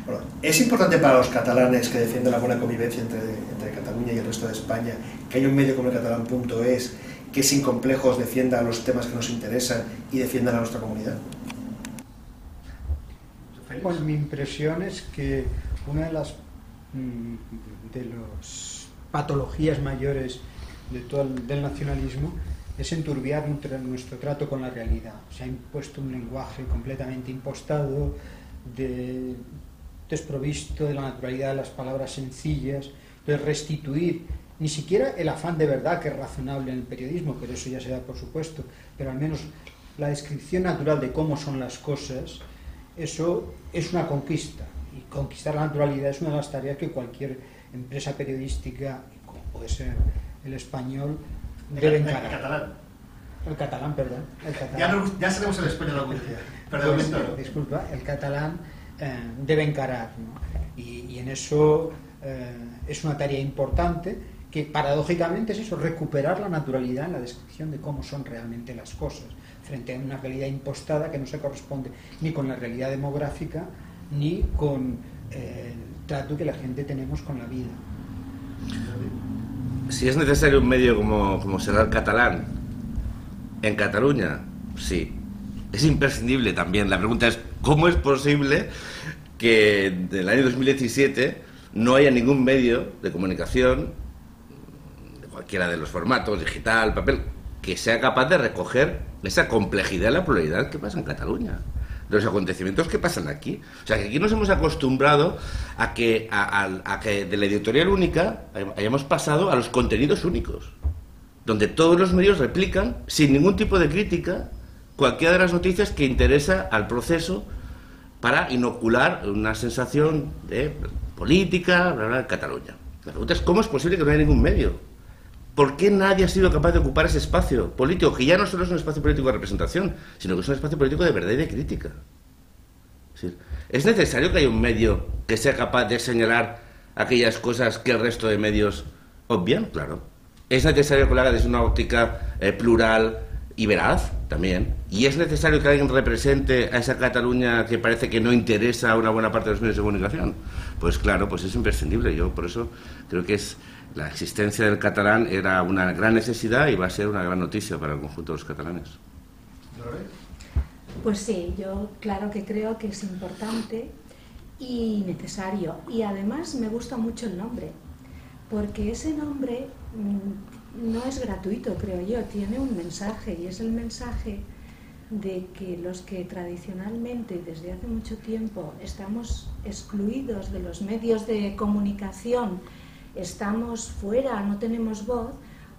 Bueno, ¿es importante para los catalanes que defienden la buena convivencia entre Cataluña y el resto de España que haya un medio como el catalán.es que sin complejos defienda los temas que nos interesan y defiendan a nuestra comunidad? Bueno, mi impresión es que una de las patologías mayores del nacionalismo es enturbiar nuestro trato con la realidad. Se ha impuesto un lenguaje completamente impostado, desprovisto de la naturalidad de las palabras sencillas, de restituir ni siquiera el afán de verdad, que es razonable en el periodismo, pero eso ya se da por supuesto, pero al menos la descripción natural de cómo son las cosas, eso es una conquista, y conquistar la naturalidad es una de las tareas que cualquier empresa periodística, como puede ser El Español, debe encarar. El catalán, perdón. Ya sabemos el español algún día. Perdón, pues, disculpa, el catalán debe encarar, ¿no? Y en eso es una tarea importante, que paradójicamente es eso, recuperar la naturalidad en la descripción de cómo son realmente las cosas, frente a una realidad impostada que no se corresponde ni con la realidad demográfica ni con el trato que la gente tenemos con la vida. Si es necesario un medio como será el catalán en Cataluña, sí. Es imprescindible también. La pregunta es, ¿cómo es posible que del año 2017 no haya ningún medio de comunicación, de cualquiera de los formatos, digital, papel, que sea capaz de recoger esa complejidad y la pluralidad que pasa en Cataluña, de los acontecimientos que pasan aquí? O sea, que aquí nos hemos acostumbrado a que de la editorial única hayamos pasado a los contenidos únicos, donde todos los medios replican, sin ningún tipo de crítica, cualquiera de las noticias que interesa al proceso para inocular una sensación de política, bla, bla, en Cataluña. La pregunta es, ¿cómo es posible que no haya ningún medio? ¿Por qué nadie ha sido capaz de ocupar ese espacio político, que ya no solo es un espacio político de representación, sino que es un espacio político de verdad y de crítica? ¿Es necesario que haya un medio que sea capaz de señalar aquellas cosas que el resto de medios obvian? Claro. ¿Es necesario que lo haga desde una óptica plural y veraz? También. ¿Y es necesario que alguien represente a esa Cataluña que parece que no interesa a una buena parte de los medios de comunicación? Pues claro, pues es imprescindible. Yo por eso creo que la existencia del catalán era una gran necesidad y va a ser una gran noticia para el conjunto de los catalanes. Pues sí, yo claro que creo que es importante y necesario. Y además me gusta mucho el nombre, porque ese nombre no es gratuito, creo yo, tiene un mensaje, y es el mensaje de que los que tradicionalmente, desde hace mucho tiempo, estamos excluidos de los medios de comunicación, estamos fuera, no tenemos voz,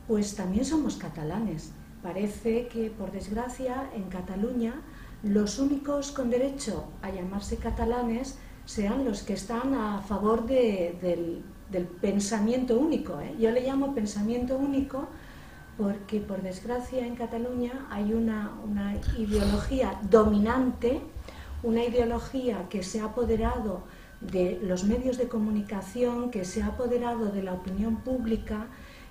pues también somos catalanes. Parece que, por desgracia, en Cataluña, los únicos con derecho a llamarse catalanes sean los que están a favor del pensamiento único, ¿eh? Yo le llamo pensamiento único porque, por desgracia, en Cataluña hay una ideología dominante, una ideología que se ha apoderado de los medios de comunicación, que se ha apoderado de la opinión pública,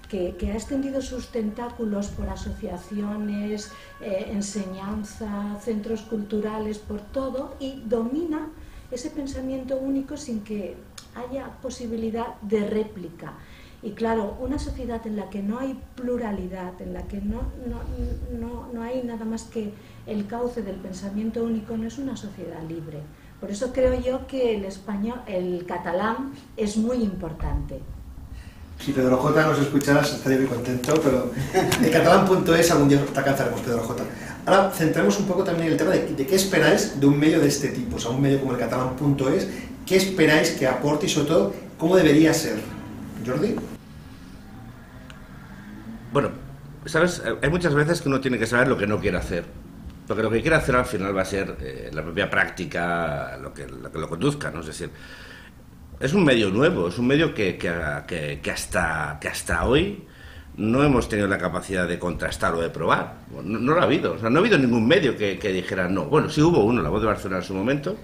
que ha extendido sus tentáculos por asociaciones, enseñanza, centros culturales, por todo, y domina ese pensamiento único sin que haya posibilidad de réplica. Y claro, una sociedad en la que no hay pluralidad, en la que no hay nada más que el cauce del pensamiento único, no es una sociedad libre. Por eso creo yo que el catalán es muy importante. Si Pedro J nos escucharas, estaría muy contento, pero el catalán.es algún día te alcanzaremos, Pedro J. Ahora centremos un poco también en el tema de qué esperáis de un medio de este tipo, o sea, un medio como el catalán.es, qué esperáis que aporte y sobre todo cómo debería ser. Jordi. Bueno, sabes, hay muchas veces que uno tiene que saber lo que no quiere hacer, porque lo que quiere hacer al final va a ser la propia práctica lo que lo conduzca, ¿no? Es decir, es un medio nuevo, es un medio que hasta hoy no hemos tenido la capacidad de contrastar o de probar. No lo ha habido. O sea, no ha habido ningún medio que dijera no. Bueno, sí hubo uno, La Voz de Barcelona en su momento,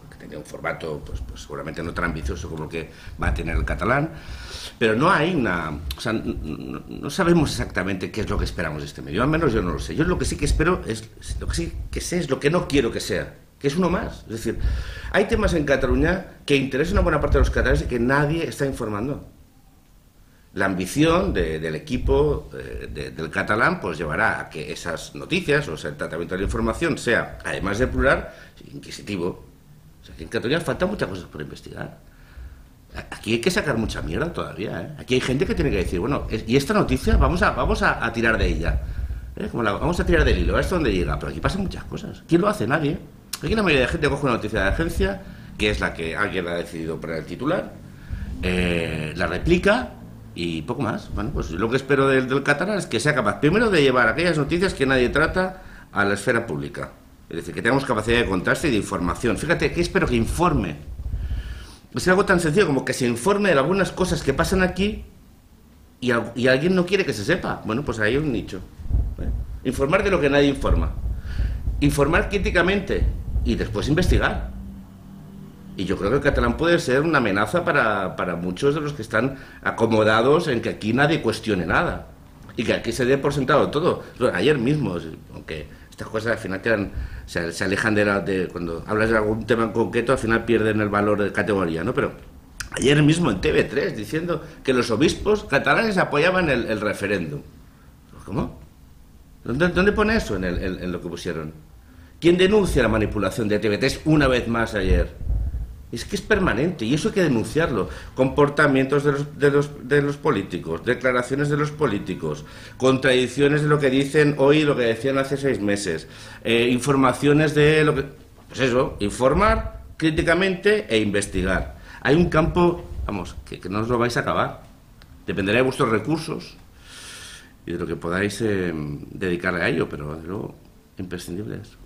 que tenía un formato pues seguramente no tan ambicioso como el que va a tener el catalán, pero no hay o sea, no sabemos exactamente qué es lo que esperamos de este medio. Al menos yo no lo sé. Yo lo que sí que espero lo que sí que sé es lo que no quiero que sea. que es uno más. Es decir, hay temas en Cataluña que interesan a una buena parte de los catalanes y que nadie está informando. La ambición del equipo del catalán pues llevará a que esas noticias, o sea, el tratamiento de la información sea, además de plural, inquisitivo. O sea, que en Cataluña faltan muchas cosas por investigar. Aquí hay que sacar mucha mierda todavía, ¿eh? Aquí hay gente que tiene que decir, bueno, y esta noticia vamos a tirar de ella. Vamos a tirar del hilo, a ver hasta dónde llega. Pero aquí pasan muchas cosas. ¿Quién lo hace? Nadie. Aquí la mayoría de gente coge una noticia de agencia, que es la que alguien ha decidido poner el titular, la replica y poco más. Bueno, pues lo que espero del catalán es que sea capaz, primero, de llevar aquellas noticias que nadie trata a la esfera pública. Es decir, que tengamos capacidad de contraste y de información. Fíjate, que espero que informe. Es algo tan sencillo como que se informe de algunas cosas que pasan aquí y alguien no quiere que se sepa. Bueno, pues ahí hay un nicho. Informar de lo que nadie informa. Informar críticamente y después investigar. Y yo creo que el catalán puede ser una amenaza para muchos de los que están acomodados en que aquí nadie cuestione nada. Y que aquí se dé por sentado todo. Ayer mismo, aunque estas cosas al final se alejan cuando hablas de algún tema en concreto, al final pierden el valor de categoría, ¿no? Pero ayer mismo en TV3 diciendo que los obispos catalanes apoyaban el referéndum. ¿Cómo? ¿Dónde pone eso en lo que pusieron? ¿Quién denuncia la manipulación de TV3 una vez más ayer? Es que es permanente y eso hay que denunciarlo. Comportamientos de los políticos, declaraciones de los políticos, contradicciones de lo que dicen hoy y lo que decían hace 6 meses, informaciones de lo que... Pues eso, informar críticamente e investigar. Hay un campo, vamos, que no os lo vais a acabar. Dependerá de vuestros recursos y de lo que podáis dedicarle a ello, pero luego imprescindible es.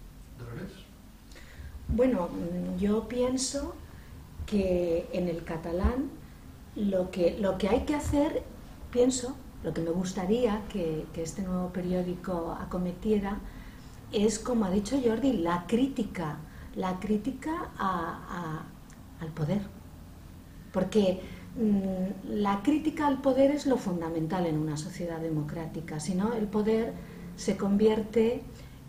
Bueno, yo pienso que en el catalán lo que hay que hacer, pienso, lo que me gustaría que este nuevo periódico acometiera es, como ha dicho Jordi, la crítica al poder. Porque la crítica al poder es lo fundamental en una sociedad democrática, si no el poder se convierte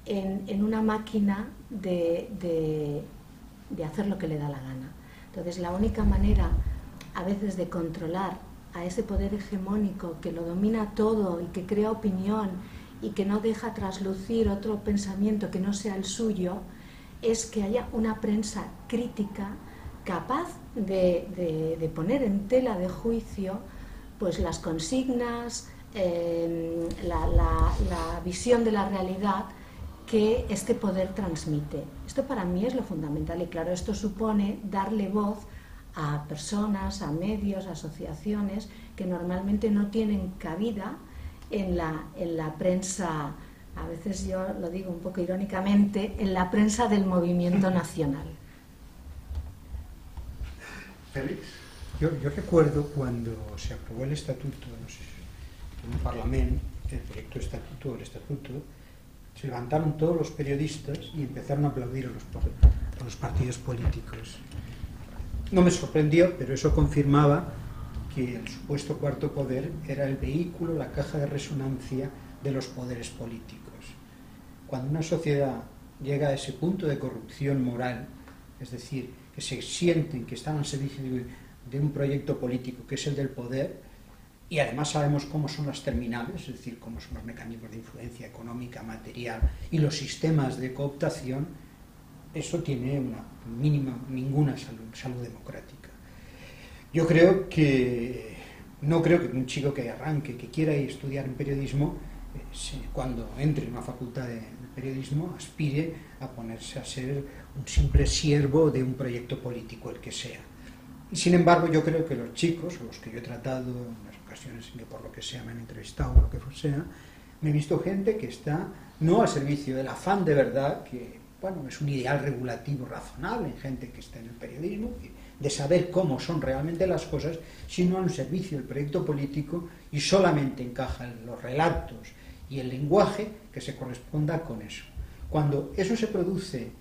en una máquina de hacer lo que le da la gana. Entonces, la única manera a veces de controlar a ese poder hegemónico que lo domina todo y que crea opinión y que no deja traslucir otro pensamiento que no sea el suyo, es que haya una prensa crítica capaz de poner en tela de juicio pues las consignas, la visión de la realidad que este poder transmite. Esto para mí es lo fundamental y claro, esto supone darle voz a personas, a medios, a asociaciones que normalmente no tienen cabida en la prensa, a veces yo lo digo un poco irónicamente, en la prensa del movimiento nacional. Félix. Yo recuerdo cuando se aprobó el estatuto, no sé, en un parlamento, el proyecto de estatuto o el estatuto, se levantaron todos los periodistas y empezaron a aplaudir a los partidos políticos. No me sorprendió, pero eso confirmaba que el supuesto cuarto poder era el vehículo, la caja de resonancia de los poderes políticos. Cuando una sociedad llega a ese punto de corrupción moral, es decir, que se sienten que están al servicio de un proyecto político que es el del poder, y además sabemos cómo son las terminales, es decir, cómo son los mecanismos de influencia económica, material y los sistemas de cooptación, eso tiene ninguna salud democrática. Yo creo que, no creo que un chico que arranque, que quiera estudiar en periodismo, cuando entre en una facultad de periodismo, aspire a ponerse a ser un simple siervo de un proyecto político, el que sea. Y sin embargo, yo creo que los chicos, o los que yo he tratado en las ocasiones en que por lo que sea me han entrevistado, o lo que sea, me he visto gente que está no al servicio del afán de verdad, que bueno, es un ideal regulativo razonable en gente que está en el periodismo, de saber cómo son realmente las cosas, sino al servicio del proyecto político y solamente encaja en los relatos y el lenguaje que se corresponda con eso. Cuando eso se produce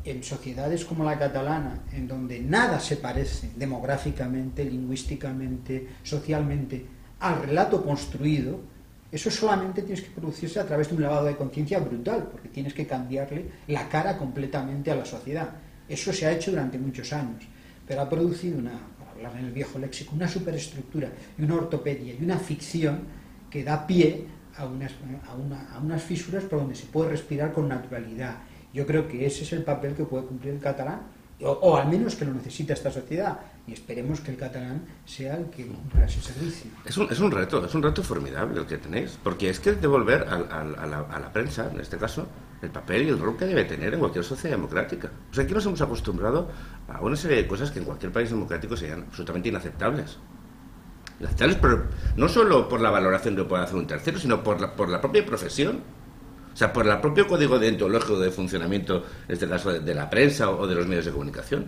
en sociedades como la catalana, en donde nada se parece demográficamente, lingüísticamente, socialmente, al relato construido, Eso solamente tienes que producirse a través de un lavado de conciencia brutal, porque tienes que cambiarle la cara completamente a la sociedad. Eso se ha hecho durante muchos años, pero ha producido para hablar en el viejo léxico, una superestructura y una ortopedia y una ficción que da pie a unas fisuras por donde se puede respirar con naturalidad. Yo creo que ese es el papel que puede cumplir el catalán, o al menos que lo necesita esta sociedad, y esperemos que el catalán sea el que cumpla ese servicio. Es un reto formidable el que tenéis, porque es que devolver a la prensa, en este caso, el papel y el rol que debe tener en cualquier sociedad democrática. O sea, aquí nos hemos acostumbrado a una serie de cosas que en cualquier país democrático serían absolutamente inaceptables. Inaceptables, pero no solo por la valoración que puede hacer un tercero, sino por la propia profesión. O sea, por el propio código deontológico de funcionamiento, en este caso de la prensa o de los medios de comunicación.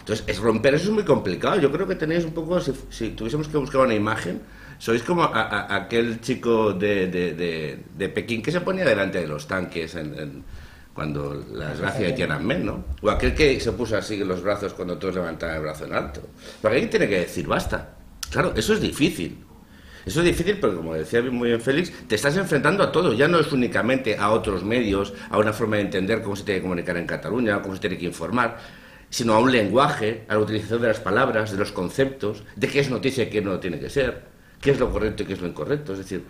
Entonces, romper eso es muy complicado. Yo creo que tenéis un poco, si tuviésemos que buscar una imagen, sois como aquel chico de Pekín que se ponía delante de los tanques cuando la desgracia de Tiananmen, ¿no? O aquel que se puso así en los brazos cuando todos levantaban el brazo en alto. Porque alguien tiene que decir basta. Claro, eso es difícil. Eso es difícil porque, como decía muy bien Félix, te estás enfrentando a todo. Ya no es únicamente a otros medios, a una forma de entender cómo se tiene que comunicar en Cataluña, cómo se tiene que informar, sino a un lenguaje, a la utilización de las palabras, de los conceptos, de qué es noticia y qué no tiene que ser, qué es lo correcto y qué es lo incorrecto. Es decir,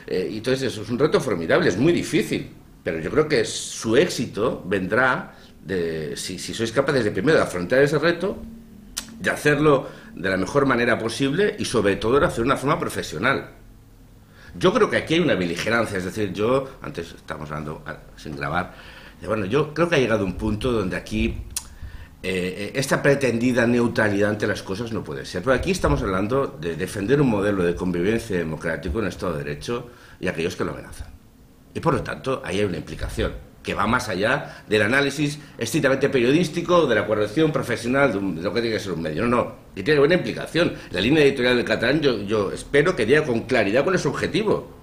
entonces eso es un reto formidable, es muy difícil, pero yo creo que su éxito vendrá si sois capaces de primero de afrontar ese reto, de hacerlo de la mejor manera posible y sobre todo de hacerlo de una forma profesional. Yo creo que aquí hay una beligerancia, es decir, antes estábamos hablando sin grabar, bueno, yo creo que ha llegado un punto donde aquí esta pretendida neutralidad ante las cosas no puede ser. Pero aquí estamos hablando de defender un modelo de convivencia democrático en Estado de Derecho y aquellos que lo amenazan. Y por lo tanto, ahí hay una implicación que va más allá del análisis estrictamente periodístico, de la corrección profesional de lo que tiene que ser un medio. No, y tiene buena implicación. La línea editorial del catalán yo espero que diga con claridad cuál es su objetivo.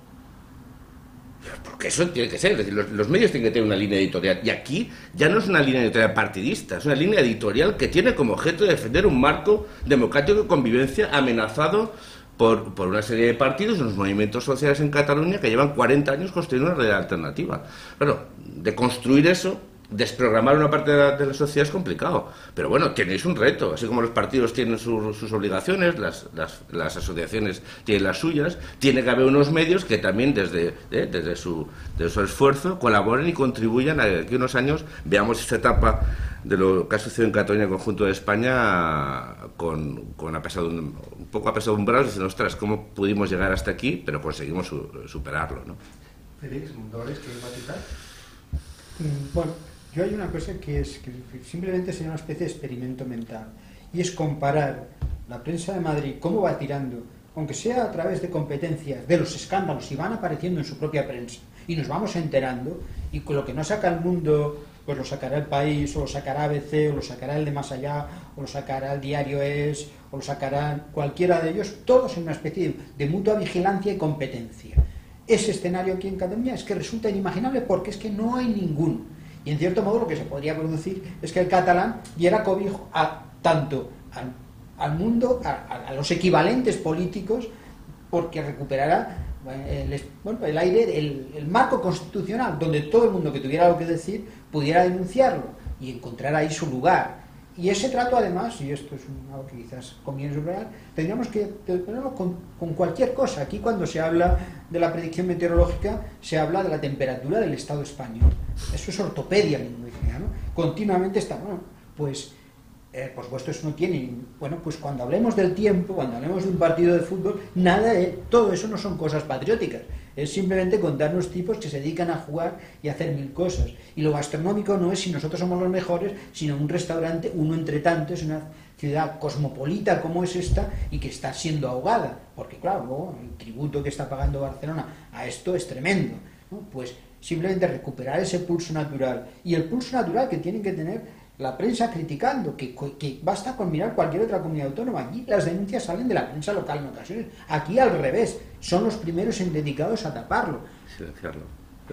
Porque eso tiene que ser, es decir, los medios tienen que tener una línea editorial. Y aquí ya no es una línea editorial partidista, es una línea editorial que tiene como objeto defender un marco democrático de convivencia amenazado por una serie de partidos, unos movimientos sociales en Cataluña que llevan 40 años construyendo una realidad alternativa. Bueno, de construir eso, desprogramar una parte de la sociedad es complicado. Pero bueno, tenéis un reto. Así como los partidos tienen sus obligaciones, las asociaciones tienen las suyas, tiene que haber unos medios que también desde su esfuerzo colaboren y contribuyan a que aquí unos años veamos esta etapa de lo que ha sucedido en Cataluña, en el conjunto de España, con un poco apesadumbrados, diciendo, ostras, ¿cómo pudimos llegar hasta aquí? Pero conseguimos superarlo, ¿no? Félix, Dolores, ¿quieres matizar? Bueno, yo hay una cosa que simplemente sería una especie de experimento mental, y es comparar la prensa de Madrid, cómo va tirando, aunque sea a través de competencias, de los escándalos, y van apareciendo en su propia prensa, y nos vamos enterando, y con lo que no saca el Mundo, pues lo sacará El País, o lo sacará ABC, o lo sacará el de Más Allá, o lo sacará el Diario Es, o lo sacará cualquiera de ellos, todos en una especie de mutua vigilancia y competencia. Ese escenario aquí en Cataluña es que resulta inimaginable porque es que no hay ninguno. Y en cierto modo lo que se podría producir es que el catalán diera cobijo tanto al mundo, a los equivalentes políticos, porque recuperará el aire, el marco constitucional, donde todo el mundo que tuviera algo que decir pudiera denunciarlo y encontrar ahí su lugar. Y ese trato, además, y esto es algo que quizás conviene subrayar, tendríamos que tenerlo con cualquier cosa. Aquí, cuando se habla de la predicción meteorológica, se habla de la temperatura del Estado español. Eso es ortopedia lingüística, ¿no? Continuamente está, bueno, pues, por supuesto, eso no tiene. Bueno, pues cuando hablemos del tiempo, cuando hablemos de un partido de fútbol, todo eso no son cosas patrióticas. Es simplemente contarnos tipos que se dedican a jugar y a hacer mil cosas. Y lo gastronómico no es si nosotros somos los mejores, sino un restaurante, uno entre tantos, una ciudad cosmopolita como es esta y que está siendo ahogada. Porque claro, luego el tributo que está pagando Barcelona a esto es tremendo, ¿no? Pues simplemente recuperar ese pulso natural. Y el pulso natural que tienen que tener la prensa criticando, que basta con mirar cualquier otra comunidad autónoma. Allí las denuncias salen de la prensa local en ocasiones. Aquí al revés, son los primeros dedicados a taparlo. Silenciarlo.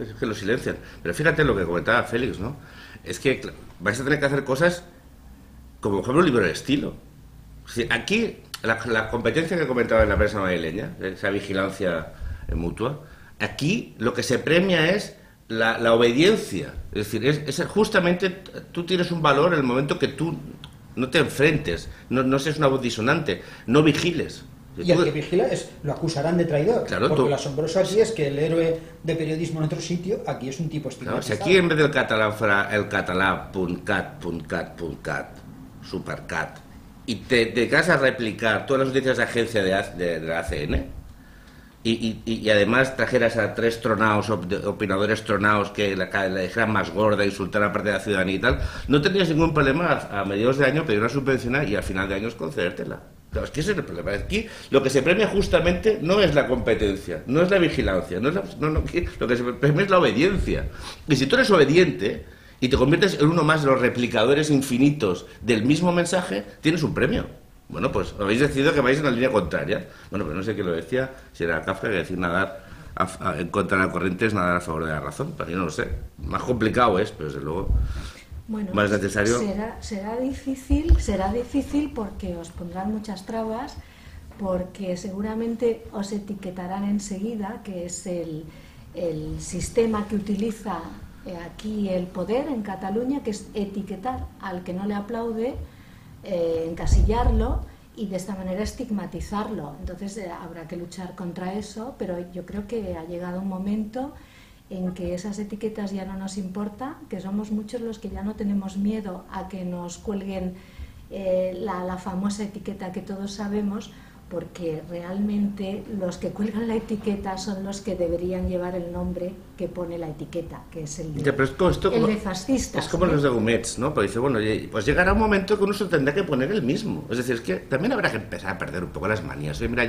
Es que lo silencian. Pero fíjate lo que comentaba Félix, ¿no? Es que vais a tener que hacer cosas como, por ejemplo, un libro de estilo. Es decir, aquí, la competencia que comentaba en la prensa madrileña, esa vigilancia mutua, aquí lo que se premia es la obediencia. Es decir, es justamente tú tienes un valor en el momento que tú no te enfrentes, no seas una voz disonante, no vigiles. Y el que vigila lo acusarán de traidor. Claro, porque lo asombroso aquí es que el héroe de periodismo en otro sitio, aquí es un tipo estigmatizado. Claro, si aquí en vez del catalán fuera el catalán .cat, supercat, y te dedicas a replicar todas las noticias de agencia de la ACN, y además trajeras a 3 tronaos, opinadores tronaos que la dejaran más gorda, insultar a parte de la ciudadanía y tal, no tendrías ningún problema a mediados de año pedir una subvención y al final de año concedértela. Claro, es que ese es el problema. Aquí lo que se premia justamente no es la competencia, no es la vigilancia, lo que se premia es la obediencia. Y si tú eres obediente y te conviertes en uno más de los replicadores infinitos del mismo mensaje, tienes un premio. Bueno, pues habéis decidido que vais en la línea contraria. Bueno, pero no sé quién lo decía, si era Kafka, que decir nadar en contra de la corriente es nadar a favor de la razón. Pero yo no lo sé. Más complicado es, pero desde luego bueno, más necesario. Será difícil porque os pondrán muchas trabas, porque seguramente os etiquetarán enseguida, que es el sistema que utiliza aquí el poder en Cataluña, que es etiquetar al que no le aplaude, encasillarlo y de esta manera estigmatizarlo. Entonces habrá que luchar contra eso, pero yo creo que ha llegado un momento en que esas etiquetas ya no nos importa, que somos muchos los que ya no tenemos miedo a que nos cuelguen la famosa etiqueta que todos sabemos, porque realmente los que cuelgan la etiqueta son los que deberían llevar el nombre que pone la etiqueta, que es el de fascistas. Es como los de Gumets, ¿no? Pero dice, bueno, pues llegará un momento que uno se tendrá que poner el mismo. Es decir, es que también habrá que empezar a perder un poco las manías. Oye, mira,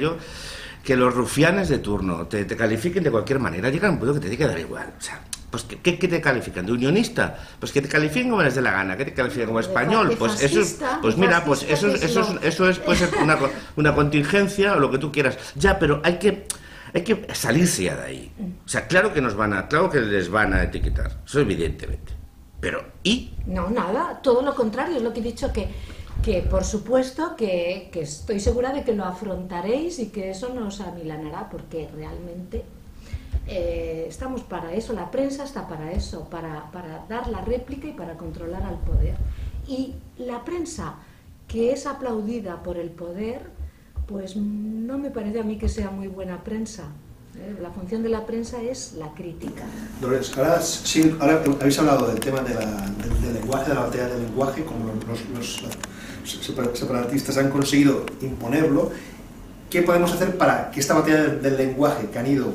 que los rufianes de turno te califiquen de cualquier manera, llega un punto que te tiene que dar igual. O sea, pues ¿qué te califican? ¿De unionista? Pues que te califiquen como les dé la gana. ¿Qué te califican como español? Pues eso es, pues mira, pues eso es puede ser una contingencia o lo que tú quieras. Ya, pero hay que salirse ya de ahí. O sea, claro que les van a etiquetar. Eso evidentemente. Pero ¿y? No, nada, todo lo contrario, es lo que he dicho, que por supuesto que estoy segura de que lo afrontaréis y que eso nos amilanará, porque realmente estamos para eso, la prensa está para eso, para dar la réplica y para controlar al poder. Y la prensa que es aplaudida por el poder, pues no me parece a mí que sea muy buena prensa. La función de la prensa es la crítica. Dolores, ahora habéis hablado del tema del lenguaje, de la batalla del lenguaje, como los separatistas han conseguido imponerlo. ¿Qué podemos hacer para que esta batalla del lenguaje, que han ido,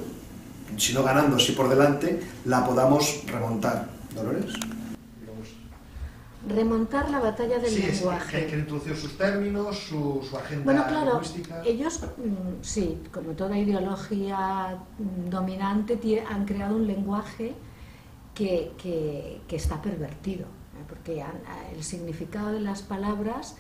si no ganando, si por delante, la podamos remontar? Dolores. Remontar la batalla del lenguaje. Que han introducido sus términos, su agenda. Bueno, claro, lingüística. ellos, sí, como toda ideología dominante, han creado un lenguaje que está pervertido, porque el significado de las palabras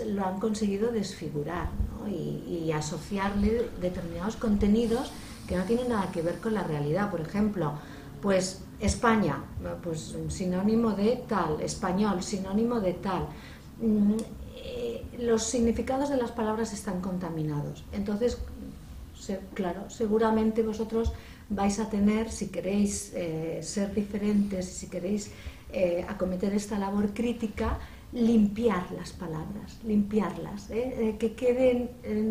lo han conseguido desfigurar, ¿no? y asociarle determinados contenidos que no tienen nada que ver con la realidad. Por ejemplo, pues España, pues sinónimo de tal, español, sinónimo de tal. Los significados de las palabras están contaminados. Entonces, claro, seguramente vosotros vais a tener, si queréis ser diferentes, si queréis acometer esta labor crítica, limpiar las palabras, limpiarlas, que queden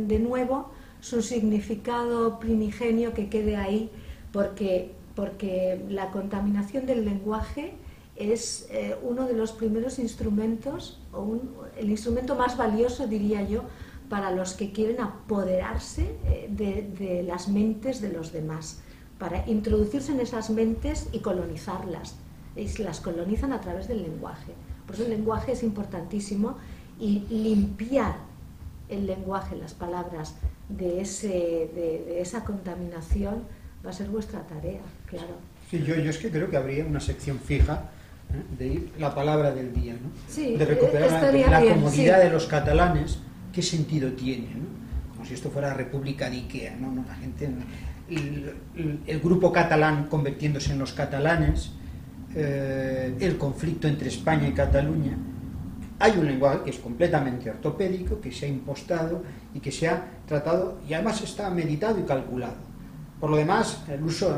de nuevo su significado primigenio, que quede ahí, porque la contaminación del lenguaje es uno de los primeros instrumentos, el instrumento más valioso, diría yo, para los que quieren apoderarse de las mentes de los demás, para introducirse en esas mentes y colonizarlas. Y las colonizan a través del lenguaje. Por eso el lenguaje es importantísimo, y limpiar el lenguaje, las palabras, de esa contaminación va a ser vuestra tarea, claro. Sí, yo es que creo que habría una sección fija de ir la palabra del día, ¿no? Sí, de recuperar la comodidad de los catalanes. ¿Qué sentido tiene, ¿no? Como si esto fuera República de Ikea, ¿no? La gente, el grupo catalán convirtiéndose en los catalanes, el conflicto entre España y Cataluña. Hay un lenguaje que es completamente ortopédico, que se ha impostado y que se ha tratado, y además está meditado y calculado. Por lo demás, el uso,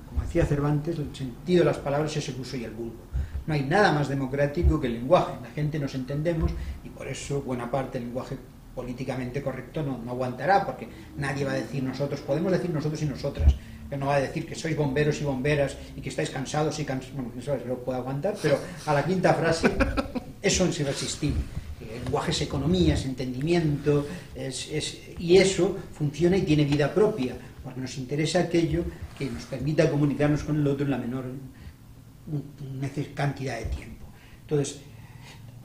como decía Cervantes, el sentido de las palabras es el uso y el vulgo. No hay nada más democrático que el lenguaje. La gente nos entendemos y por eso buena parte del lenguaje políticamente correcto no aguantará, porque nadie va a decir nosotros, podemos decir nosotros y nosotras, pero no va a decir que sois bomberos y bomberas y que estáis cansados y cansados, bueno, eso lo puedo aguantar, pero a la quinta frase eso es irresistible. El lenguaje es economía, es entendimiento, y eso funciona y tiene vida propia, porque nos interesa aquello que nos permita comunicarnos con el otro en la menor cantidad de tiempo. Entonces,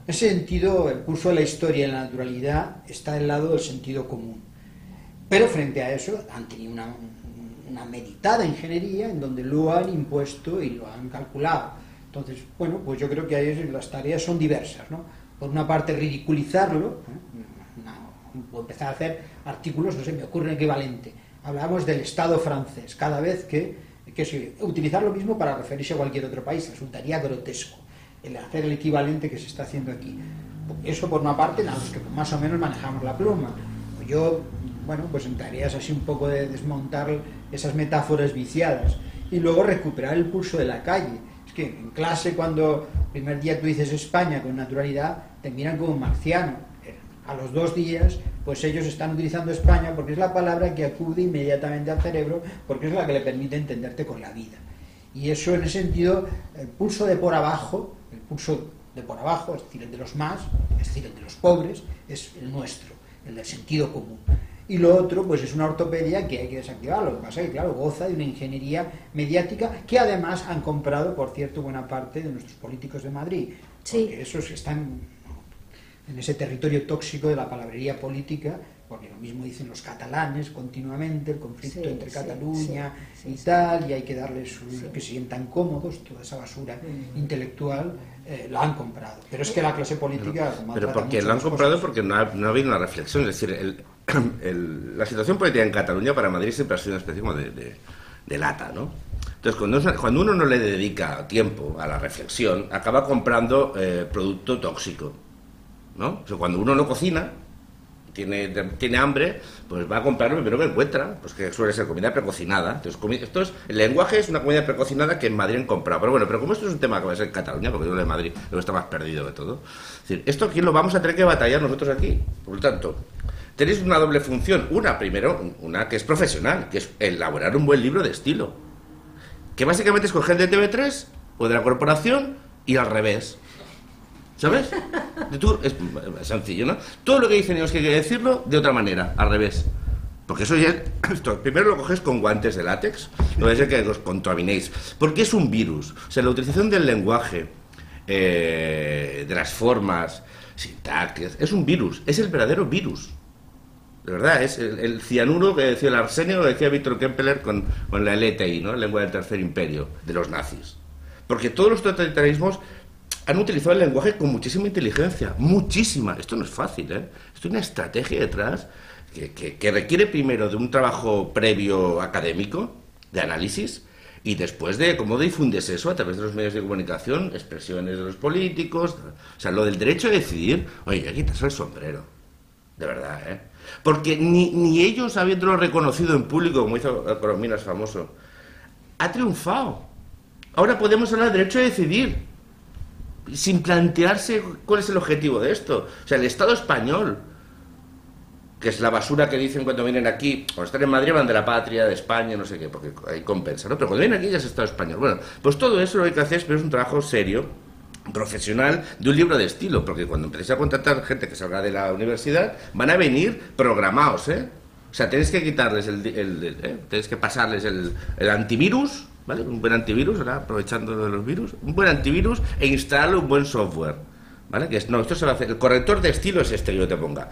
en ese sentido, el curso de la historia y la naturalidad está del lado del sentido común. Pero frente a eso han tenido una meditada ingeniería en donde lo han impuesto y lo han calculado. Entonces, bueno, pues yo creo que ahí las tareas son diversas, ¿no? Por una parte, ridiculizarlo, o empezar a hacer artículos, no sé, me ocurre un equivalente. Hablamos del Estado francés, cada vez que utilizar lo mismo para referirse a cualquier otro país resultaría grotesco. El hacer el equivalente que se está haciendo aquí. Eso por una parte, los que más o menos manejamos la pluma. Yo, bueno, pues en tareas así un poco de desmontar esas metáforas viciadas y luego recuperar el pulso de la calle. Es que en clase cuando el primer día tú dices España con naturalidad, te miran como un marciano. A los 2 días, pues ellos están utilizando España porque es la palabra que acude inmediatamente al cerebro, porque es la que le permite entenderte con la vida. Y eso, en ese sentido, el pulso de por abajo, es decir, el de los más, es decir, el de los pobres, es el nuestro, el del sentido común. Y lo otro, pues es una ortopedia que hay que desactivar. Lo que pasa es que, claro, goza de una ingeniería mediática que además han comprado, por cierto, buena parte de nuestros políticos de Madrid. Sí. Porque esos están en ese territorio tóxico de la palabrería política, porque lo mismo dicen los catalanes continuamente, el conflicto entre Cataluña y tal, y hay que darles que se sientan cómodos, toda esa basura intelectual, lo han comprado. Pero es que la clase política... Pero porque lo han comprado porque no ha habido una reflexión, es decir, la situación política en Cataluña para Madrid siempre ha sido una especie como de lata, ¿no? Entonces, cuando uno no le dedica tiempo a la reflexión, acaba comprando producto tóxico, ¿no? O sea, cuando uno no cocina, tiene hambre, pues va a comprar lo primero que encuentra, pues que suele ser comida precocinada. Entonces, el lenguaje es una comida precocinada que en Madrid han comprado. Pero como esto es un tema que va a ser en Cataluña, porque yo lo de Madrid luego está más perdido que todo. Es decir, esto aquí lo vamos a tener que batallar nosotros aquí. Por lo tanto, tenéis una doble función. Una que es profesional, que es elaborar un buen libro de estilo. Que básicamente es coger de TV3 o de la corporación y al revés. ¿Sabes? Es sencillo, ¿no? Todo lo que dicen ellos que hay que decirlo de otra manera, al revés. Porque eso ya... primero lo coges con guantes de látex, no debe ser que os contaminéis. Porque es un virus. O sea, la utilización del lenguaje, de las formas, sintaxis, es un virus. Es el verdadero virus. De verdad, es el cianuro que decía el arsenio, lo decía Víctor Kempler con la LTI, ¿no? La lengua del tercer imperio, de los nazis. Porque todos los totalitarismos han utilizado el lenguaje con muchísima inteligencia, muchísima. Esto no es fácil, ¿eh? Esto hay una estrategia detrás que requiere primero de un trabajo previo académico, de análisis, y después de cómo difundes eso a través de los medios de comunicación, expresiones de los políticos. O sea, lo del derecho a decidir, oye, quitarse el sombrero, de verdad, ¿eh? Porque ni ellos, habiéndolo reconocido en público, como hizo Corominas famoso, ha triunfado. Ahora podemos hablar del derecho a decidir, sin plantearse cuál es el objetivo de esto. O sea, el Estado español, que es la basura que dicen cuando vienen aquí, cuando están en Madrid van de la patria, de España, no sé qué, porque ahí compensa, ¿no? Pero cuando vienen aquí ya es Estado español. Bueno, pues todo eso lo que hay que hacer es un trabajo serio, profesional, de un libro de estilo, porque cuando empecéis a contratar gente que salga de la universidad, van a venir programados, ¿eh? O sea, tenéis que quitarles tenéis que pasarles el antivirus, ¿vale? Un buen antivirus, ahora aprovechando de los virus, un buen antivirus e instalarle un buen software, ¿vale? Esto se va a hacer, el corrector de estilo es este que yo te ponga.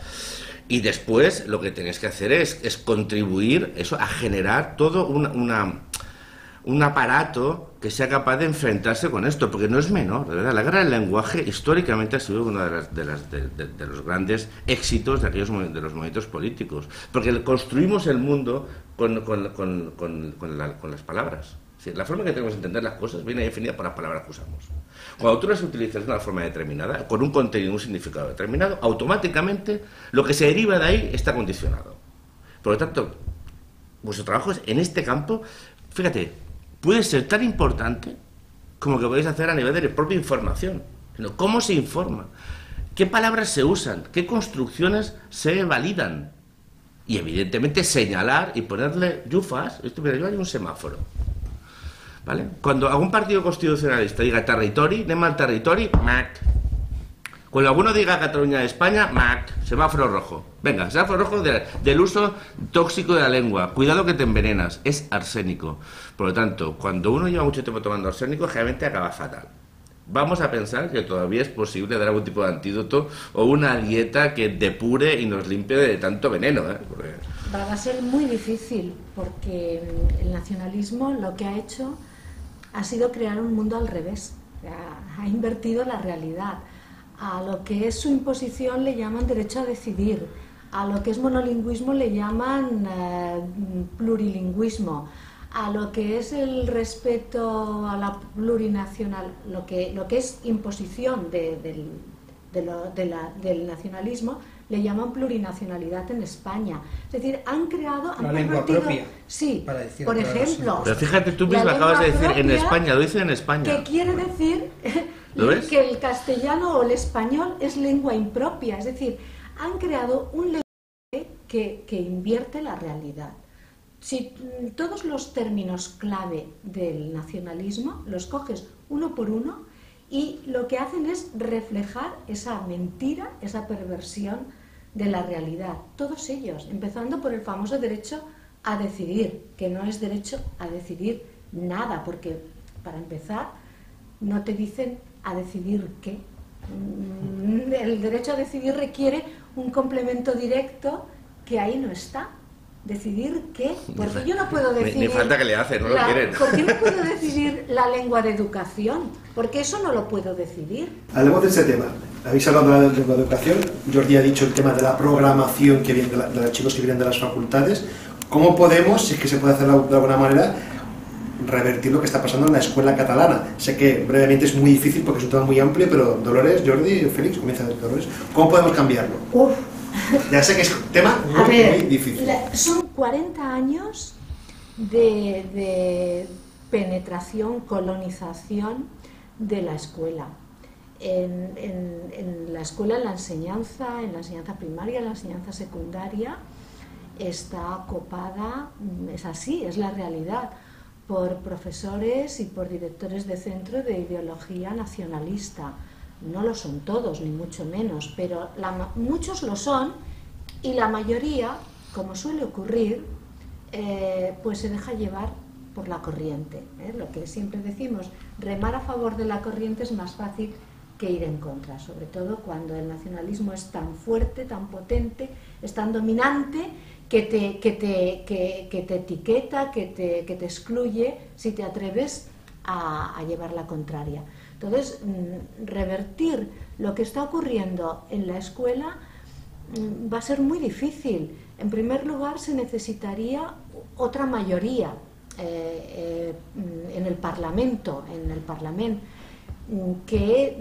Y después lo que tenéis que hacer es contribuir eso a generar todo un aparato que sea capaz de enfrentarse con esto, porque no es menor, de verdad. La guerra del lenguaje históricamente ha sido uno de los grandes éxitos de los movimientos políticos, porque construimos el mundo con las palabras. Es decir, la forma que tenemos de entender las cosas viene definida por las palabras que usamos. Cuando tú las utilizas de una forma determinada, con un contenido, un significado determinado, automáticamente lo que se deriva de ahí está condicionado. Por lo tanto, vuestro trabajo es en este campo, fíjate, puede ser tan importante como que podéis hacer a nivel de la propia información. ¿Cómo se informa? ¿Qué palabras se usan? ¿Qué construcciones se validan? Y evidentemente señalar y ponerle llufas. Esto, mira, yo hay un semáforo, ¿vale? Cuando algún partido constitucionalista diga territori, anem al territori, mac. Cuando alguno diga Cataluña de España, mac, semáforo rojo. Venga, semáforo rojo del uso tóxico de la lengua. Cuidado que te envenenas, es arsénico. Por lo tanto, cuando uno lleva mucho tiempo tomando arsénico, generalmente acaba fatal. Vamos a pensar que todavía es posible dar algún tipo de antídoto o una dieta que depure y nos limpie de tanto veneno, ¿eh? Porque... Va a ser muy difícil, porque el nacionalismo lo que ha hecho ha sido crear un mundo al revés. O sea, ha invertido la realidad. A lo que es su imposición le llaman derecho a decidir, a lo que es monolingüismo le llaman plurilingüismo, a lo que es el respeto a la plurinacional, lo que es imposición del nacionalismo, le llaman plurinacionalidad en España. Es decir, han creado... La lengua propia. Sí, para decir por ejemplo... Pero fíjate, tú mismo acabas de decir en España, lo dice en España. Que quiere decir que el castellano o el español es lengua impropia. Es decir, han creado un lenguaje que invierte la realidad. Si todos los términos clave del nacionalismo los coges uno por uno y lo que hacen es reflejar esa mentira, esa perversión de la realidad. Todos ellos, empezando por el famoso derecho a decidir, que no es derecho a decidir nada, porque para empezar no te dicen a decidir qué. El derecho a decidir requiere un complemento directo que ahí no está. ¿Decidir qué? Porque yo no puedo decidir... Ni falta que le hacen, no lo quieren. ¿Por qué no puedo decidir la lengua de educación? Porque eso no lo puedo decidir. Hablemos de ese tema. Habéis hablado de la lengua de educación. Jordi ha dicho el tema de la programación que viene de los chicos que vienen de las facultades. ¿Cómo podemos, si es que se puede hacer de alguna manera, revertir lo que está pasando en la escuela catalana? Sé que brevemente es muy difícil porque es un tema muy amplio, pero Dolores, Jordi, Félix, comienza Dolores. ¿Cómo podemos cambiarlo? Ya sé que es un tema muy difícil. Son 40 años de penetración, colonización de la escuela. En la escuela, en la enseñanza primaria, en la enseñanza secundaria, está copada, es así, es la realidad, por profesores y por directores de centro de ideología nacionalista. No lo son todos, ni mucho menos, pero muchos lo son, y la mayoría, como suele ocurrir, pues se deja llevar por la corriente. Lo que siempre decimos, remar a favor de la corriente es más fácil que ir en contra, sobre todo cuando el nacionalismo es tan fuerte, tan potente, es tan dominante, que te etiqueta, que te excluye si te atreves a llevar la contraria. Entonces, revertir lo que está ocurriendo en la escuela va a ser muy difícil. En primer lugar, se necesitaría otra mayoría en el Parlamento, que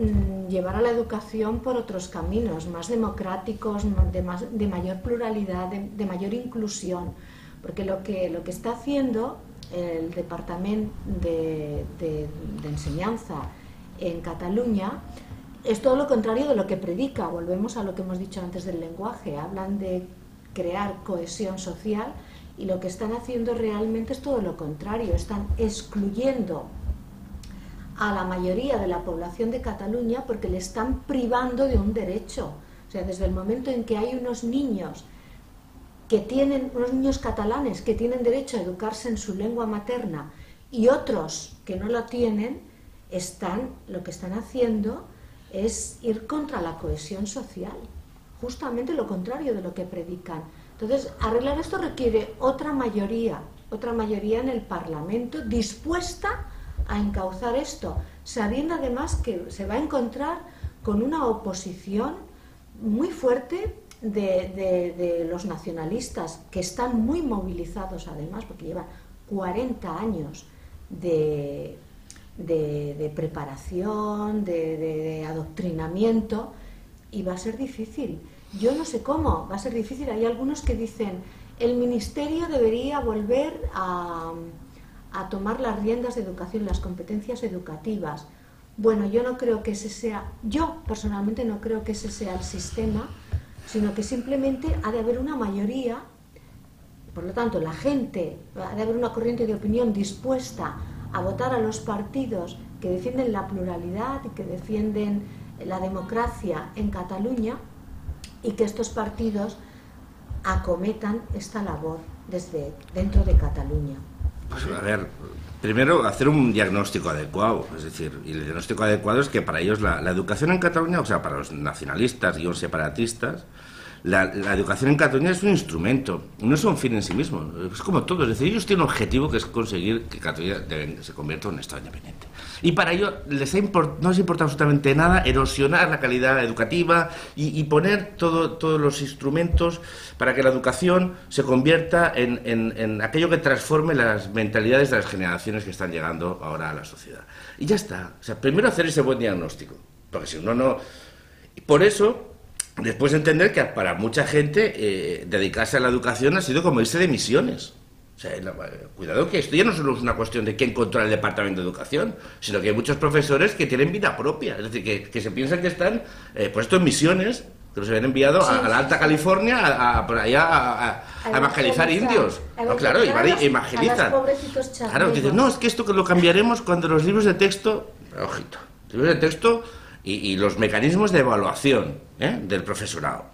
llevara la educación por otros caminos, más democráticos, de mayor pluralidad, de mayor inclusión. Porque lo que está haciendo el Departamento de Enseñanza en Cataluña es todo lo contrario de lo que predica. Volvemos a lo que hemos dicho antes del lenguaje. Hablan de crear cohesión social y lo que están haciendo realmente es todo lo contrario. Están excluyendo a la mayoría de la población de Cataluña porque le están privando de un derecho. O sea, desde el momento en que hay unos niños catalanes que tienen derecho a educarse en su lengua materna y otros que no lo tienen, lo que están haciendo es ir contra la cohesión social, justamente lo contrario de lo que predican. Entonces, arreglar esto requiere otra mayoría en el Parlamento dispuesta a encauzar esto, sabiendo además que se va a encontrar con una oposición muy fuerte de los nacionalistas, que están muy movilizados además, porque llevan 40 años de preparación, de adoctrinamiento, y va a ser difícil. Yo no sé cómo, va a ser difícil. Hay algunos que dicen, el Ministerio debería volver a tomar las riendas de educación, las competencias educativas. Bueno, yo no creo que ese sea, yo personalmente no creo que ese sea el sistema, sino que simplemente ha de haber una mayoría, por lo tanto la gente, ha de haber una corriente de opinión dispuesta a votar a los partidos que defienden la pluralidad y que defienden la democracia en Cataluña, y que estos partidos acometan esta labor desde dentro de Cataluña. Pues a ver, primero hacer un diagnóstico adecuado, es decir, y el diagnóstico adecuado es que para ellos la educación en Cataluña, o sea, para los nacionalistas y los separatistas, la educación en Cataluña es un instrumento, no es un fin en sí mismo, es como todo, es decir, ellos tienen un objetivo que es conseguir que Cataluña se convierta en un Estado independiente. Y para ello no les importa absolutamente nada erosionar la calidad educativa y poner todos los instrumentos para que la educación se convierta en aquello que transforme las mentalidades de las generaciones que están llegando ahora a la sociedad. Y ya está. O sea, primero hacer ese buen diagnóstico, porque si no... Y por eso, después de entender que para mucha gente dedicarse a la educación ha sido como irse de misiones. O sea, cuidado que esto ya no solo es una cuestión de quién controla el departamento de educación, sino que hay muchos profesores que tienen vida propia, es decir, que se piensan que están puestos en misiones, que los habían enviado a la Alta California por allá a evangelizar indios. No, claro, y evangelizan. Claro, dicen, no, es que esto que lo cambiaremos cuando los libros de texto, ojito, libros de texto y los mecanismos de evaluación del profesorado.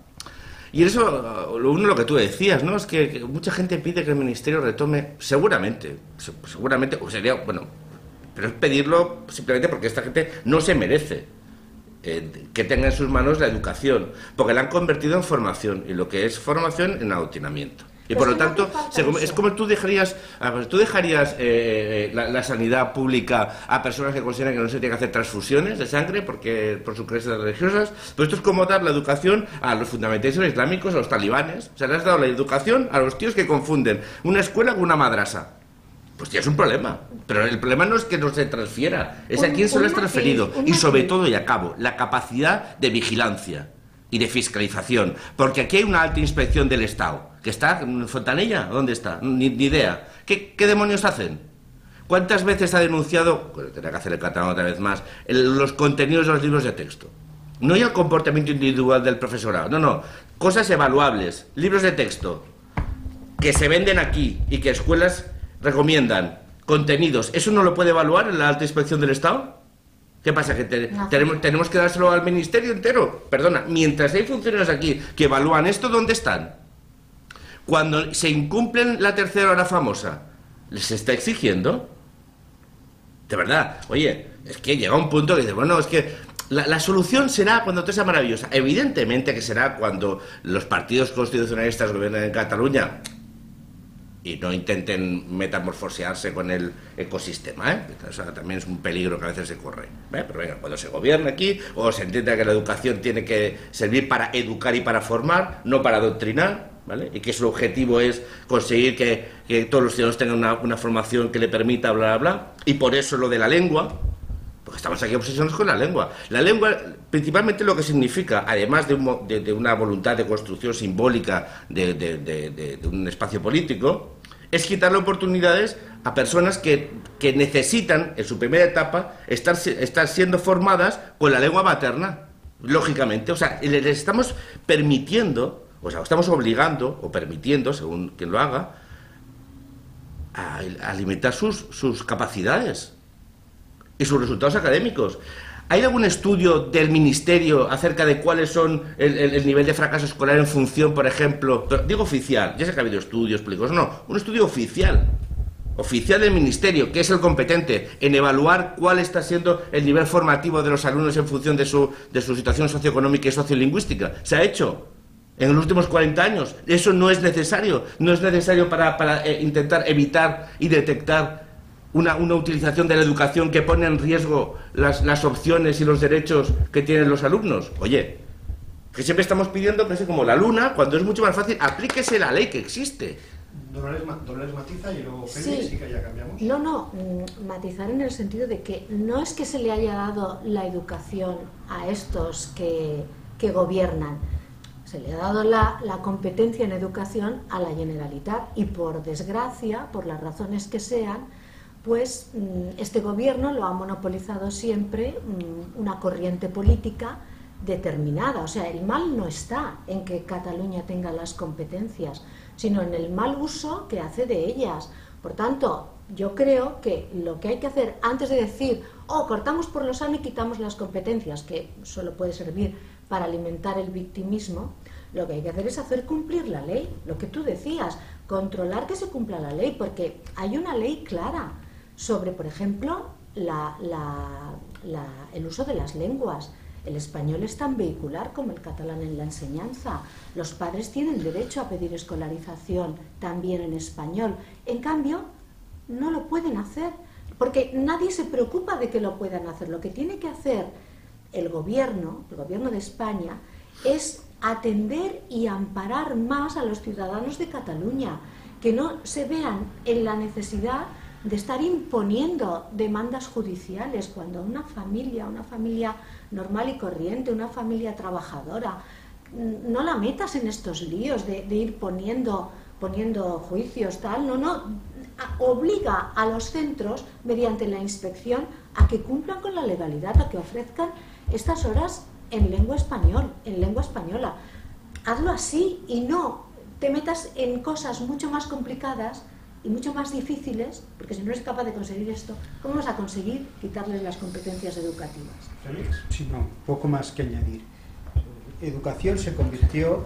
Y eso, lo que tú decías, ¿no? Es que mucha gente pide que el Ministerio retome, seguramente, o sería, bueno, pero es pedirlo simplemente porque esta gente no se merece que tenga en sus manos la educación, porque la han convertido en formación, y lo que es formación en adoctrinamiento. Y por lo tanto, es como tú dejarías la sanidad pública a personas que consideran que no se tienen que hacer transfusiones de sangre por sus creencias religiosas. Pero esto es como dar la educación a los fundamentalistas islámicos, a los talibanes. O sea, le has dado la educación a los tíos que confunden una escuela con una madrasa. Pues ya es un problema. Pero el problema no es que no se transfiera, es a quién se lo has transferido. Y sobre todo, y acabo, la capacidad de vigilancia y de fiscalización. Porque aquí hay una alta inspección del Estado. ¿Que está en Fontanella? ¿Dónde está? Ni idea. ¿Qué demonios hacen? ¿Cuántas veces ha denunciado, bueno, tendrá que hacer el catalán otra vez más, los contenidos de los libros de texto? No ya el comportamiento individual del profesorado, no. Cosas evaluables, libros de texto, que se venden aquí y que escuelas recomiendan, contenidos. ¿Eso no lo puede evaluar en la alta inspección del Estado? ¿Qué pasa? ¿Que tenemos que dárselo al ministerio entero? Perdona, mientras hay funcionarios aquí que evalúan esto, ¿dónde están? Cuando se incumplen la tercera hora famosa, ¿les está exigiendo? De verdad, oye, es que llega un punto que dice, bueno, es que la solución será cuando todo sea maravillosa. Evidentemente que será cuando los partidos constitucionalistas gobiernen en Cataluña y no intenten metamorfosearse con el ecosistema, Eso también es un peligro que a veces se corre. Pero venga, cuando se gobierna aquí, o se entienda que la educación tiene que servir para educar y para formar, no para adoctrinar, ¿vale? Y que su objetivo es conseguir que todos los ciudadanos tengan una formación que le permita bla, bla, bla. Y por eso lo de la lengua, porque estamos aquí obsesionados con la lengua. La lengua, principalmente lo que significa, además de una voluntad de construcción simbólica de un espacio político, es quitarle oportunidades a personas que necesitan, en su primera etapa, estar siendo formadas con la lengua materna, lógicamente. O sea, les estamos permitiendo, o sea, estamos obligando, o permitiendo, según quien lo haga, a limitar sus capacidades y sus resultados académicos. ¿Hay algún estudio del Ministerio acerca de cuáles son el nivel de fracaso escolar en función, por ejemplo, pero digo oficial, ya sé que ha habido estudios públicos, no, un estudio oficial del Ministerio, que es el competente en evaluar cuál está siendo el nivel formativo de los alumnos en función de su situación socioeconómica y sociolingüística? ¿Se ha hecho en los últimos 40 años? Eso no es necesario para intentar evitar y detectar una utilización de la educación que pone en riesgo las opciones y los derechos que tienen los alumnos. Oye, que siempre estamos pidiendo que sea como la luna, cuando es mucho más fácil, aplíquese la ley que existe. Dolores matiza y luego Félix, sí. Y que ya cambiamos. No, matizar en el sentido de que no es que se le haya dado la educación a estos que gobiernan, Se le ha dado la competencia en educación a la Generalitat y, por desgracia, por las razones que sean, pues este gobierno lo ha monopolizado siempre una corriente política determinada. O sea, el mal no está en que Cataluña tenga las competencias, sino en el mal uso que hace de ellas. Por tanto, yo creo que lo que hay que hacer antes de decir, cortamos por lo sano y quitamos las competencias, que solo puede servir para alimentar el victimismo, lo que hay que hacer es hacer cumplir la ley, lo que tú decías, controlar que se cumpla la ley, porque hay una ley clara sobre, por ejemplo, el uso de las lenguas. El español es tan vehicular como el catalán en la enseñanza. Los padres tienen derecho a pedir escolarización también en español. En cambio, no lo pueden hacer, porque nadie se preocupa de que lo puedan hacer. Lo que tiene que hacer el gobierno de España, es atender y amparar más a los ciudadanos de Cataluña, que no se vean en la necesidad de estar imponiendo demandas judiciales cuando una familia normal y corriente, una familia trabajadora, no la metas en estos líos de ir poniendo juicios, tal, no, obliga a los centros, mediante la inspección, a que cumplan con la legalidad, a que ofrezcan estas horas en lengua española. Hazlo así y no te metas en cosas mucho más complicadas y mucho más difíciles, porque si no eres capaz de conseguir esto, ¿cómo vas a conseguir quitarles las competencias educativas? Sí, no, poco más que añadir. Educación se convirtió,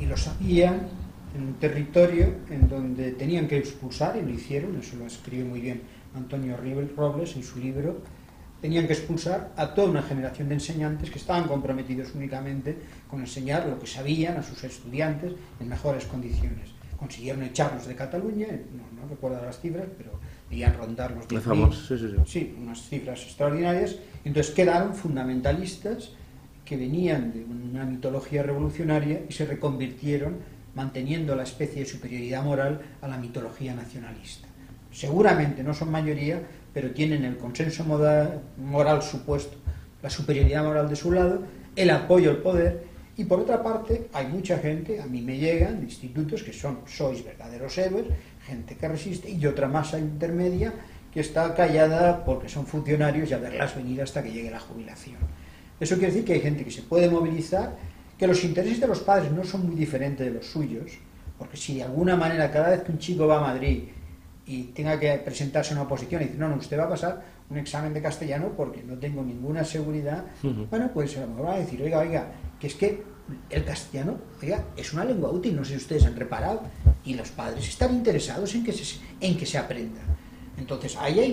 y lo sabían, en un territorio en donde tenían que expulsar, y lo hicieron, eso lo escribe muy bien Antonio Robles en su libro. Tenían que expulsar a toda una generación de enseñantes que estaban comprometidos únicamente con enseñar lo que sabían a sus estudiantes en mejores condiciones. Consiguieron echarlos de Cataluña, no recuerdo las cifras, pero debían rondar los 10.000. Sí, unas cifras extraordinarias. Entonces quedaron fundamentalistas que venían de una mitología revolucionaria y se reconvirtieron, manteniendo la especie de superioridad moral, a la mitología nacionalista. Seguramente no son mayoría, pero tienen el consenso moral supuesto, la superioridad moral de su lado, el apoyo al poder. Y por otra parte, hay mucha gente, a mí me llegan, de institutos que sois verdaderos héroes, gente que resiste, y otra masa intermedia que está callada porque son funcionarios y a verlas venir hasta que llegue la jubilación. Eso quiere decir que hay gente que se puede movilizar, que los intereses de los padres no son muy diferentes de los suyos, porque si de alguna manera cada vez que un chico va a Madrid y tenga que presentarse a una oposición y dice, no, usted va a pasar un examen de castellano porque no tengo ninguna seguridad, bueno, pues a lo mejor va a decir, oiga, que es que el castellano, es una lengua útil, no sé si ustedes han reparado, y los padres están interesados en que se aprenda. Entonces ahí hay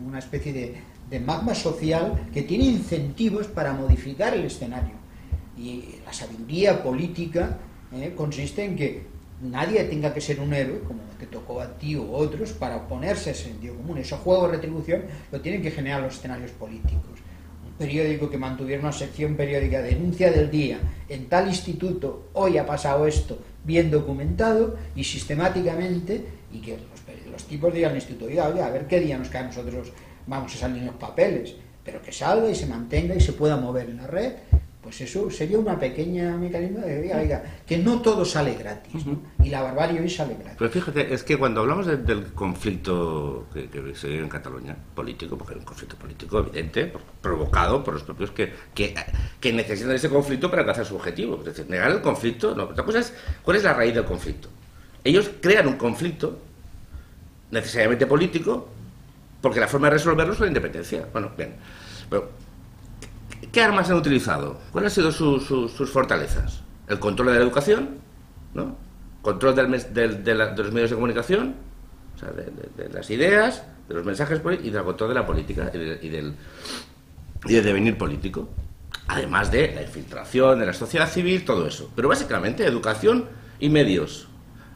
una especie de magma social que tiene incentivos para modificar el escenario. Y la sabiduría política consiste en que nadie tenga que ser un héroe, como te tocó a ti u otros, para oponerse a ese sentido común. Ese juego de retribución lo tienen que generar los escenarios políticos. Un periódico que mantuviera una sección periódica, denuncia del día, en tal instituto, hoy ha pasado esto, bien documentado y sistemáticamente, y que los tipos digan al instituto, oiga, a ver qué día nos cae a nosotros, vamos a salir en los papeles, pero que salga y se mantenga y se pueda mover en la red. Pues eso sería una pequeña mecanismo de, oiga, que no todo sale gratis, ¿no? Y la barbarie hoy sale gratis. Pero fíjate, es que cuando hablamos del conflicto que se vive en Cataluña, político, porque es un conflicto político evidente, provocado por los propios que necesitan ese conflicto para alcanzar su objetivo. Es decir, negar el conflicto, no. Otra cosa es, ¿cuál es la raíz del conflicto? Ellos crean un conflicto necesariamente político porque la forma de resolverlo es la independencia. Bueno, bien, pero ¿qué armas han utilizado? ¿Cuáles han sido sus fortalezas? El control de la educación, ¿no? Control de los medios de comunicación, o sea, de las ideas, de los mensajes y del control de la política y del devenir político. Además de la infiltración de la sociedad civil, todo eso. Pero básicamente educación y medios.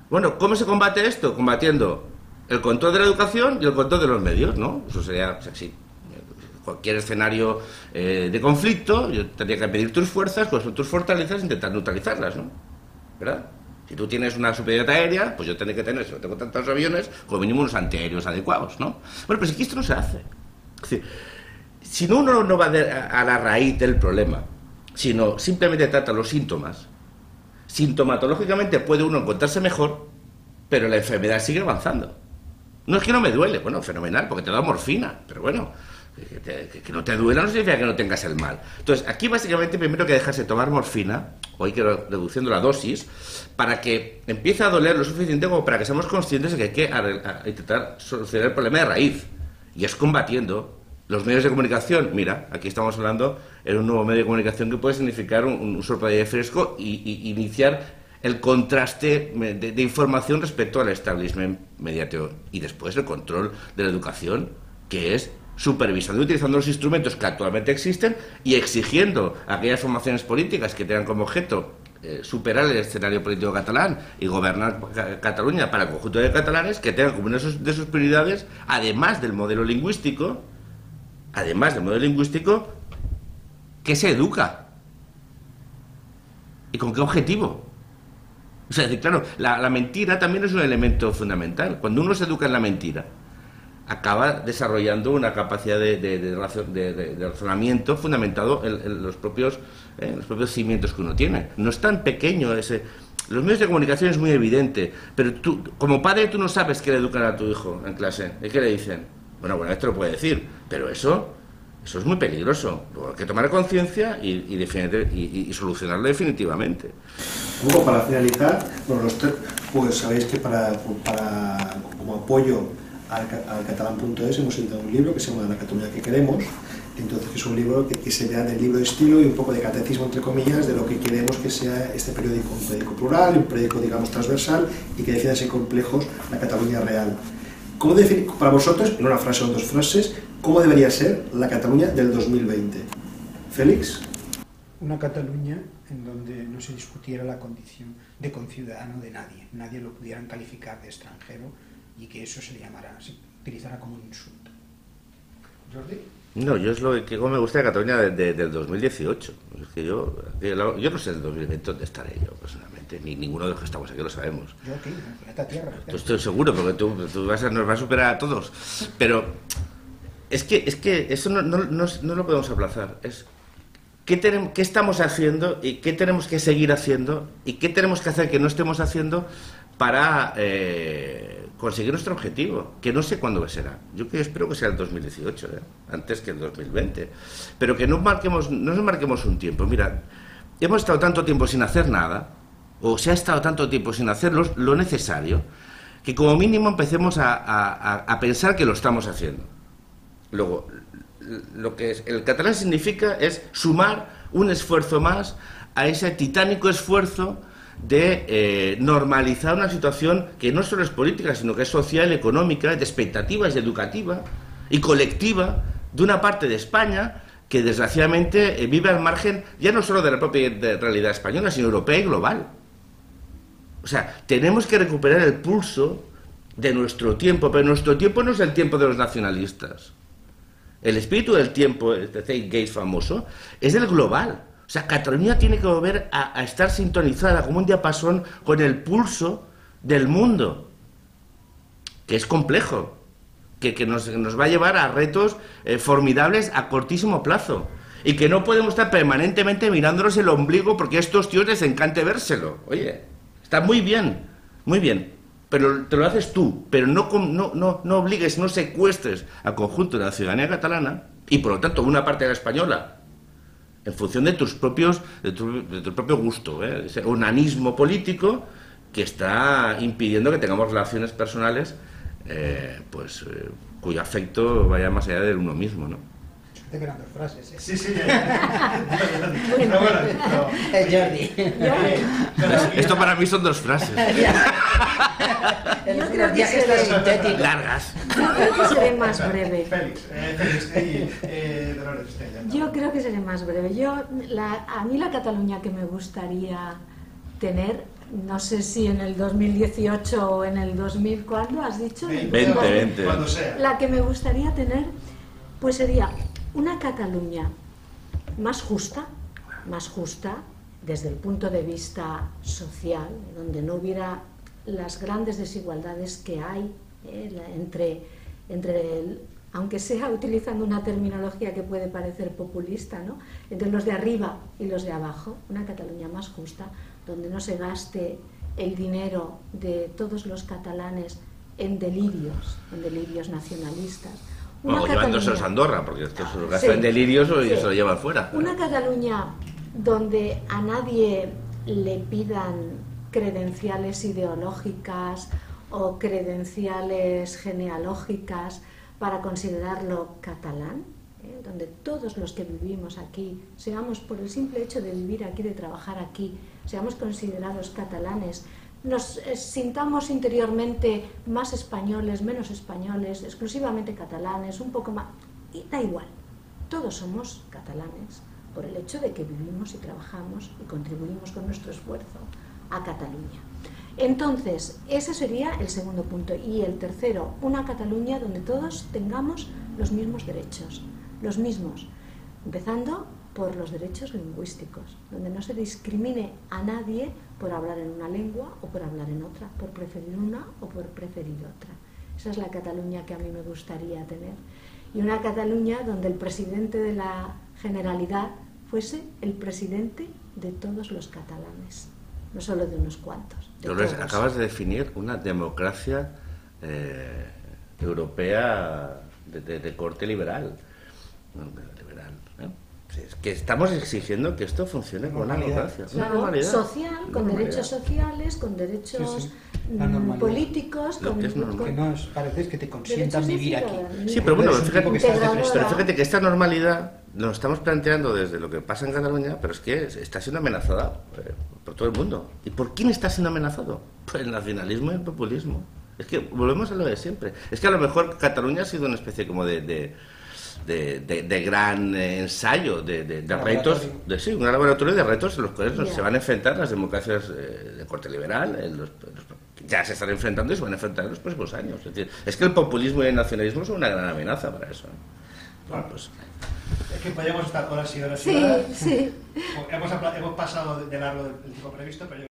Bueno, ¿cómo se combate esto? Combatiendo el control de la educación y el control de los medios, ¿no? Eso sería así. Cualquier escenario de conflicto, yo tendría que pedir tus fuerzas, pues tus fortalezas, e intentar neutralizarlas, ¿no? ¿Verdad? Si tú tienes una superioridad aérea, pues yo tendré que tener, si no tengo tantos aviones, como mínimo unos antiaéreos adecuados, ¿no? Bueno, pero si aquí esto no se hace. Es decir, si uno no va a la raíz del problema, sino simplemente trata los síntomas, sintomatológicamente puede uno encontrarse mejor, pero la enfermedad sigue avanzando. No es que no me duele, bueno, fenomenal, porque te da morfina, pero bueno, que no te duela no significa que no tengas el mal. Entonces, aquí básicamente primero hay que dejarse tomar morfina, o hay que ir reduciendo la dosis, para que empiece a doler lo suficiente como para que seamos conscientes de que hay que intentar solucionar el problema de raíz, y es combatiendo los medios de comunicación. Mira, aquí estamos hablando en un nuevo medio de comunicación que puede significar un soplo de aire fresco y iniciar el contraste de información respecto al establishment mediático, y después el control de la educación, que es supervisando y utilizando los instrumentos que actualmente existen y exigiendo a aquellas formaciones políticas que tengan como objeto superar el escenario político catalán y gobernar Cataluña para el conjunto de catalanes, que tengan como una de sus prioridades, además del modelo lingüístico, que se educa. ¿Y con qué objetivo? O sea, claro, la mentira también es un elemento fundamental. Cuando uno se educa en la mentira, acaba desarrollando una capacidad de razonamiento fundamentado en los propios cimientos que uno tiene. No es tan pequeño ese... Los medios de comunicación es muy evidente, pero tú, como padre, tú no sabes qué le educan a tu hijo en clase. ¿Y qué le dicen? Bueno, esto lo puede decir, pero eso es muy peligroso. Luego hay que tomar conciencia y solucionarlo definitivamente. Un poco para finalizar, bueno, pues sabéis que como apoyo al catalán.es hemos editado un libro que se llama La Cataluña que queremos. Entonces, es un libro que se vea del libro de estilo y un poco de catecismo, entre comillas, de lo que queremos que sea este periódico, un periódico plural, un periódico, digamos, transversal, y que defienda sin complejos la Cataluña real. ¿Cómo para vosotros, en una frase o en dos frases, cómo debería ser la Cataluña del 2020? Félix. Una Cataluña en donde no se discutiera la condición de conciudadano de nadie. Nadie lo pudieran calificar de extranjero y que eso se utilizara como un insulto. ¿Jordi? No, yo es lo que me gusta de Cataluña del 2018. Es que yo no sé del 2020 dónde estaré yo, personalmente. Ni ninguno de los que estamos aquí lo sabemos. Yo aquí, en el planeta Tierra. Yo estoy seguro, porque tú nos vas a superar a todos. Pero es que eso no lo podemos aplazar. Es ¿qué estamos haciendo y qué tenemos que seguir haciendo y qué tenemos que hacer que no estemos haciendo para conseguir nuestro objetivo, que no sé cuándo será. Yo espero que sea el 2018, antes que el 2020. Pero que no nos marquemos un tiempo. Mira, hemos estado tanto tiempo sin hacer nada, o se ha estado tanto tiempo sin hacer lo necesario, que como mínimo empecemos a pensar que lo estamos haciendo. Luego, lo que el catalán significa es sumar un esfuerzo más a ese titánico esfuerzo de normalizar una situación que no solo es política, sino que es social, económica, de expectativas, educativa y colectiva de una parte de España que desgraciadamente vive al margen ya no solo de la propia realidad española, sino europea y global. O sea, tenemos que recuperar el pulso de nuestro tiempo, pero nuestro tiempo no es el tiempo de los nacionalistas. El espíritu del tiempo, de Tate Gates famoso, es el global. O sea, Cataluña tiene que volver a estar sintonizada como un diapasón con el pulso del mundo, que es complejo, que nos va a llevar a retos formidables a cortísimo plazo, y que no podemos estar permanentemente mirándonos el ombligo porque a estos tíos les encante vérselo. Oye, está muy bien, pero te lo haces tú, pero no obligues, no secuestres al conjunto de la ciudadanía catalana y por lo tanto una parte de la española en función de tu propio gusto, ese onanismo político que está impidiendo que tengamos relaciones personales cuyo afecto vaya más allá de uno mismo, ¿no? De grandes frases, ¿eh? Sí, Jordi. Esto para mí son dos frases. Yo creo que seré largas. Yo creo que seré más breve. Dolores, Yo creo que seré más breve. A mí la Cataluña que me gustaría tener, no sé si en el 2018 o en el 2000, ¿cuándo has dicho? 20. Cuando sea. La que me gustaría tener, pues sería una Cataluña más justa desde el punto de vista social, donde no hubiera las grandes desigualdades que hay aunque sea utilizando una terminología que puede parecer populista, ¿no?, entre los de arriba y los de abajo. Una Cataluña más justa, donde no se gaste el dinero de todos los catalanes en delirios nacionalistas. Bueno, llevándoselos a Andorra, porque estos se gastan en delirios y se lo llevan fuera. Una Cataluña donde a nadie le pidan credenciales ideológicas o credenciales genealógicas para considerarlo catalán, donde todos los que vivimos aquí, seamos por el simple hecho de vivir aquí, de trabajar aquí, seamos considerados catalanes, nos sintamos interiormente más españoles, menos españoles, exclusivamente catalanes, un poco más... Y da igual, todos somos catalanes por el hecho de que vivimos y trabajamos y contribuimos con nuestro esfuerzo a Cataluña. Entonces, ese sería el segundo punto. Y el tercero, una Cataluña donde todos tengamos los mismos derechos, los mismos, empezando por los derechos lingüísticos, donde no se discrimine a nadie por hablar en una lengua o por hablar en otra, por preferir una o por preferir otra. Esa es la Cataluña que a mí me gustaría tener. Y una Cataluña donde el presidente de la Generalidad fuese el presidente de todos los catalanes, no solo de unos cuantos. Dolores, acabas de definir una democracia europea de corte liberal. Es que estamos exigiendo que esto funcione con una democracia. Claro, social, con derechos sociales, con derechos políticos, lo que nos parece es que te consientan vivir aquí. Sí, pero bueno, fíjate que esta normalidad nos estamos planteando desde lo que pasa en Cataluña, pero es que está siendo amenazada por todo el mundo. ¿Y por quién está siendo amenazado? Por el nacionalismo y el populismo. Es que volvemos a lo de siempre. Es que a lo mejor Cataluña ha sido una especie como de gran ensayo de retos, un gran laboratorio de retos en los cuales se van a enfrentar las democracias de corte liberal, ya se están enfrentando y se van a enfrentar en los próximos años. Es que el populismo y el nacionalismo son una gran amenaza para eso. Bueno, pues es que podríamos estar horas y horas y horas. Sí. Hemos pasado de largo del tiempo previsto, pero